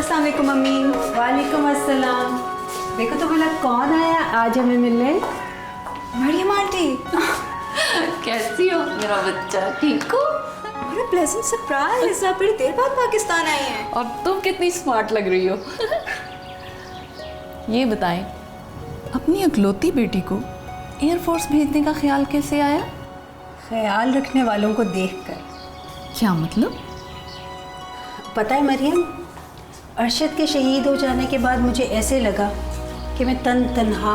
अस्सलाम वालेकुम अम्मी। वालेकुम अस्सलाम। देखो तो बोला कौन आया आज हमें मिलने। मरियम आंटी। कैसी हो मेरा बच्चा, ठीक हो? बड़ा प्लेजेंट सरप्राइज, आप बड़ी देर बाद पाकिस्तान आई हैं। और तुम कितनी स्मार्ट लग रही हो। ये बताएं, अपनी अकलौती बेटी को एयरफोर्स भेजने का ख्याल कैसे आया? ख्याल रखने वालों को देखकर। क्या मतलब? पता है मरियम, अरशद के शहीद हो जाने के बाद मुझे ऐसे लगा कि मैं तन्हा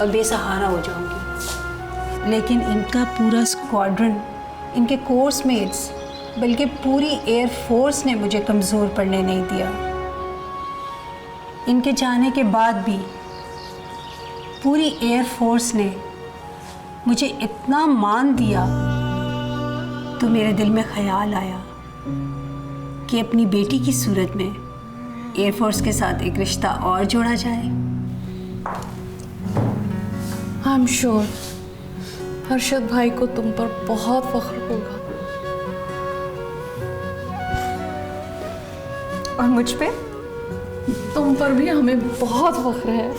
और बेसहारा हो जाऊंगी, लेकिन इनका पूरा स्क्वाड्रन, इनके कोर्स मेट्स, बल्कि पूरी एयर फोर्स ने मुझे कमज़ोर पड़ने नहीं दिया। इनके जाने के बाद भी पूरी एयर फोर्स ने मुझे इतना मान दिया, तो मेरे दिल में ख्याल आया कि अपनी बेटी की सूरत में एयर फोर्स के साथ एक रिश्ता और जोड़ा जाए। आई एम श्योर अरशद भाई को तुम पर बहुत फख्र होगा। और मुझ पे? तुम पर भी हमें बहुत फख्र है।